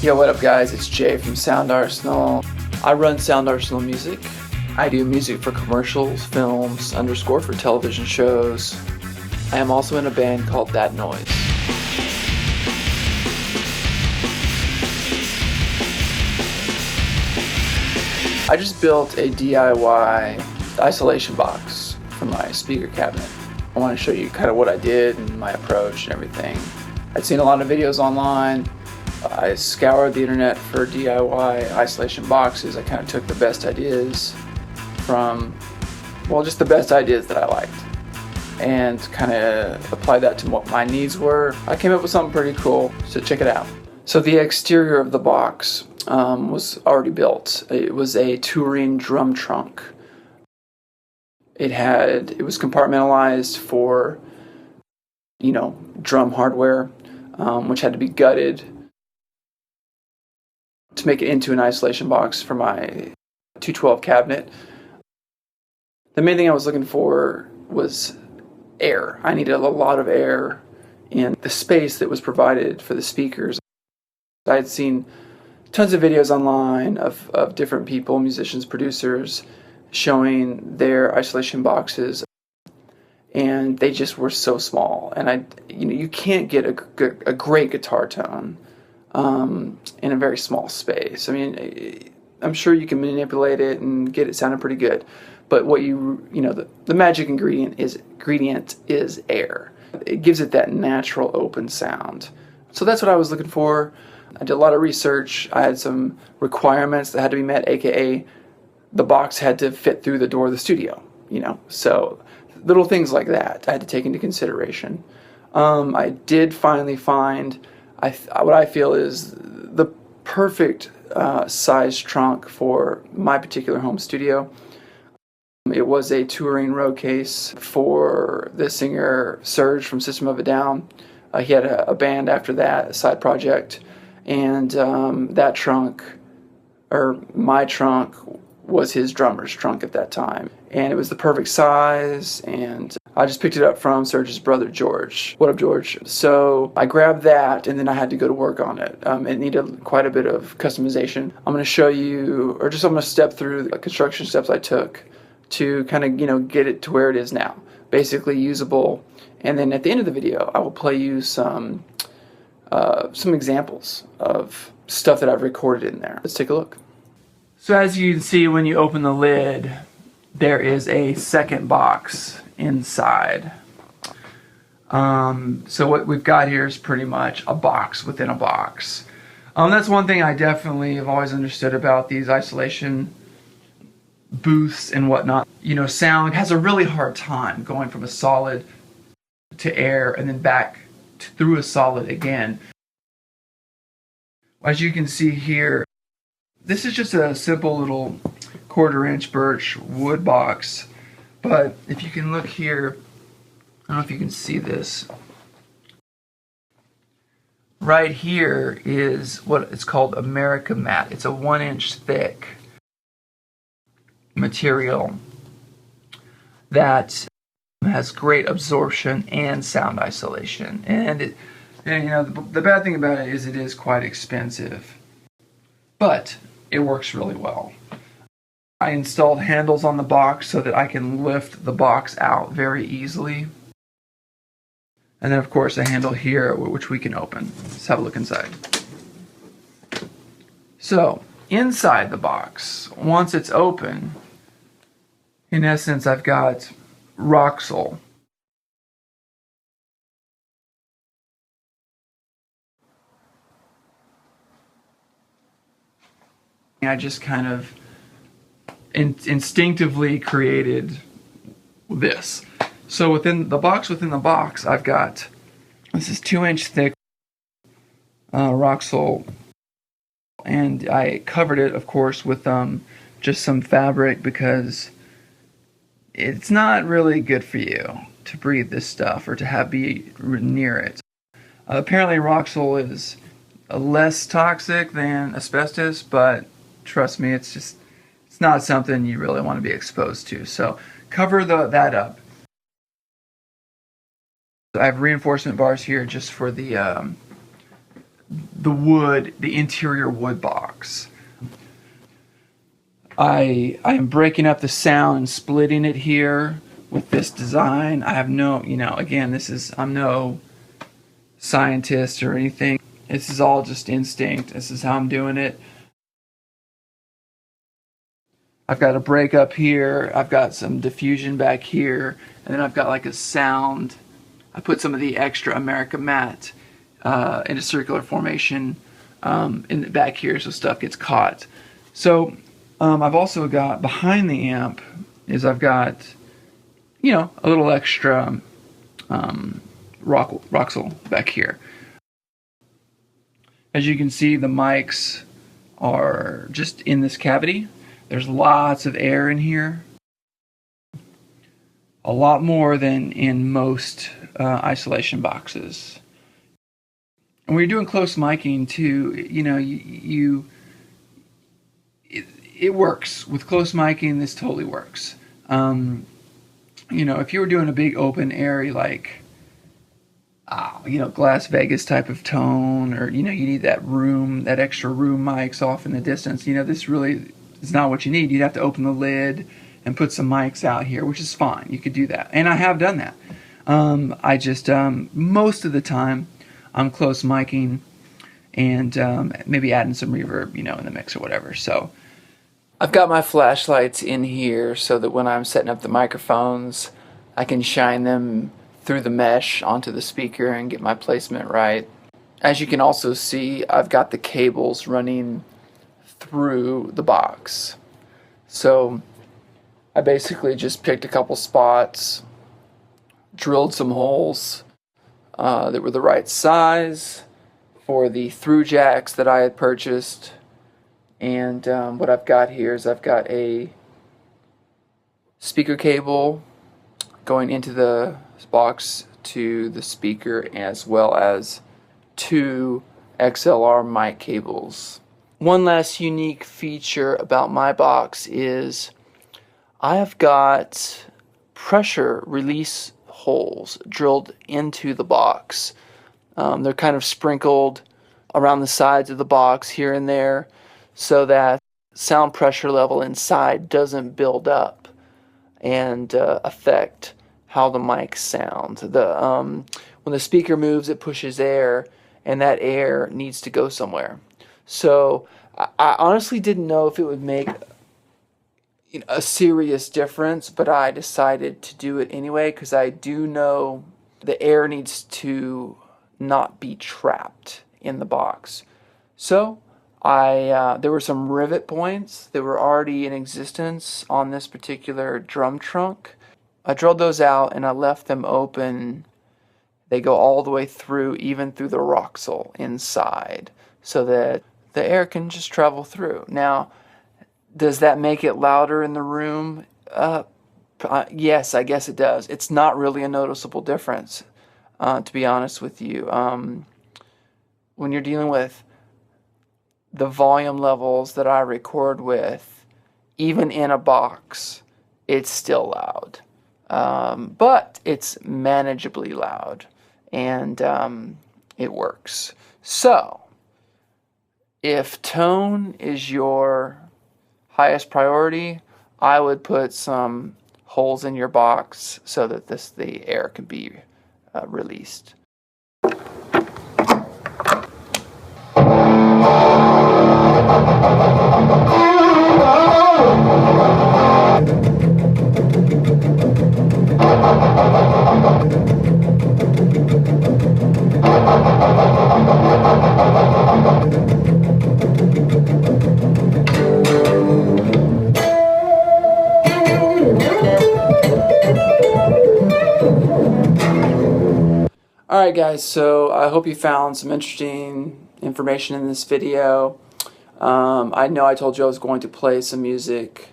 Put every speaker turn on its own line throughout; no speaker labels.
Yo, what up guys, it's Jay from Sound Arsenal. I run Sound Arsenal Music. I do music for commercials, films, _ for television shows. I am also in a band called That Noise. I just built a DIY isolation box for my speaker cabinet. I want to show you kind of what I did and my approach and everything. I'd seen a lot of videos online. I scoured the internet for DIY isolation boxes. I kind of took the best ideas from, well, just the best ideas that I liked, and kind of applied that to what my needs were. I came up with something pretty cool, so check it out. So the exterior of the box was already built. It was a touring drum trunk. It was compartmentalized for, drum hardware, which had to be gutted to make it into an isolation box for my 212 cabinet. The main thing I was looking for was air. I needed a lot of air in the space that was provided for the speakers. I had seen tons of videos online of different people, musicians, producers, showing their isolation boxes, and they just were so small. And you can't get a great guitar tone in a very small space. I mean, I'm sure you can manipulate it and get it sounding pretty good, but what the magic ingredient is air. It gives it that natural open sound. So that's what I was looking for. I did a lot of research. I had some requirements that had to be met, aka the box had to fit through the door of the studio, so little things like that I had to take into consideration. I did finally find what I feel is the perfect size trunk for my particular home studio. It was a touring road case for the singer Serge from System of a Down. He had a band after that, a side project, and that trunk, or my trunk, was his drummer's trunk at that time. And it was the perfect size, and I just picked it up from Serge's brother, George. What up, George? So I grabbed that, and then I had to go to work on it. It needed quite a bit of customization. I'm going to show you, I'm going to step through the construction steps I took to kind of, get it to where it is now. Basically usable. And then at the end of the video, I will play you some examples of stuff that I've recorded in there. Let's take a look. So as you can see, when you open the lid, there is a second box inside. So what we've got here is pretty much a box within a box. That's one thing I definitely have always understood about these isolation booths and whatnot. Sound has a really hard time going from a solid to air and then back through a solid again. As you can see here, this is just a simple little 1/4-inch birch wood box, but if you can look here, I don't know if you can see this. Right here is what it's called America Mat. It's a 1-inch thick material that has great absorption and sound isolation. And the bad thing about it is quite expensive, but it works really well. I installed handles on the box so that I can lift the box out very easily. And then of course a handle here which we can open. Let's have a look inside. So inside the box, once it's open, in essence I've got Roxol. I just kind of instinctively created this. So within the box, I've got, this is 2-inch thick Roxol, and I covered it, of course, with just some fabric because it's not really good for you to breathe this stuff or to be near it. Apparently Roxol is less toxic than asbestos, but trust me, it's not something you really want to be exposed to. So cover that up. I have reinforcement bars here just for the the wood, the interior wood box. I am breaking up the sound and splitting it here with this design. I have no, again, I'm no scientist or anything. This is all just instinct. This is how I'm doing it. I've got a break up here. I've got some diffusion back here. And then I've got like a sound. I put some of the extra America matte in a circular formation in the back here so stuff gets caught. So I've also got behind the amp I've got, a little extra Roxel back here. As you can see, the mics are just in this cavity. There's lots of air in here. A lot more than in most isolation boxes. And when you're doing close miking too, it works. With close miking, this totally works. If you were doing a big open area like Las Vegas type of tone, or you need that extra room mics off in the distance, this really is not what you need. You'd have to open the lid and put some mics out here, which is fine. You could do that, and I have done that. I just most of the time I'm close miking and maybe adding some reverb, in the mix or whatever. So I've got my flashlights in here so that when I'm setting up the microphones, I can shine them through the mesh onto the speaker and get my placement right. As you can also see, I've got the cables running through the box. So I basically just picked a couple spots, drilled some holes that were the right size for the through jacks that I had purchased. And what I've got here is I've got a speaker cable going into the box to the speaker, as well as 2 XLR mic cables. One last unique feature about my box is I have got pressure release holes drilled into the box. They're kind of sprinkled around the sides of the box here and there so that sound pressure level inside doesn't build up and affect how the mic sound. When the speaker moves, it pushes air, and that air needs to go somewhere. So I honestly didn't know if it would make a serious difference, but I decided to do it anyway because I do know the air needs to not be trapped in the box. So there were some rivet points that were already in existence on this particular drum trunk. I drilled those out and I left them open. They go all the way through, even through the Roxel inside, so that the air can just travel through. Now, does that make it louder in the room? Yes, I guess it does. It's not really a noticeable difference, to be honest with you. When you're dealing with the volume levels that I record with, even in a box, it's still loud. But it's manageably loud, and it works. So, if tone is your highest priority, I would put some holes in your box so that the air can be released. Alright guys, so I hope you found some interesting information in this video. I know I told you I was going to play some music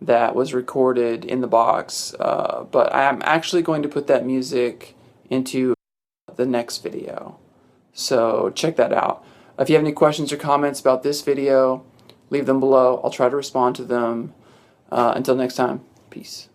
that was recorded in the box, but I am actually going to put that music into the next video. So check that out. If you have any questions or comments about this video, leave them below. I'll try to respond to them. Until next time, peace.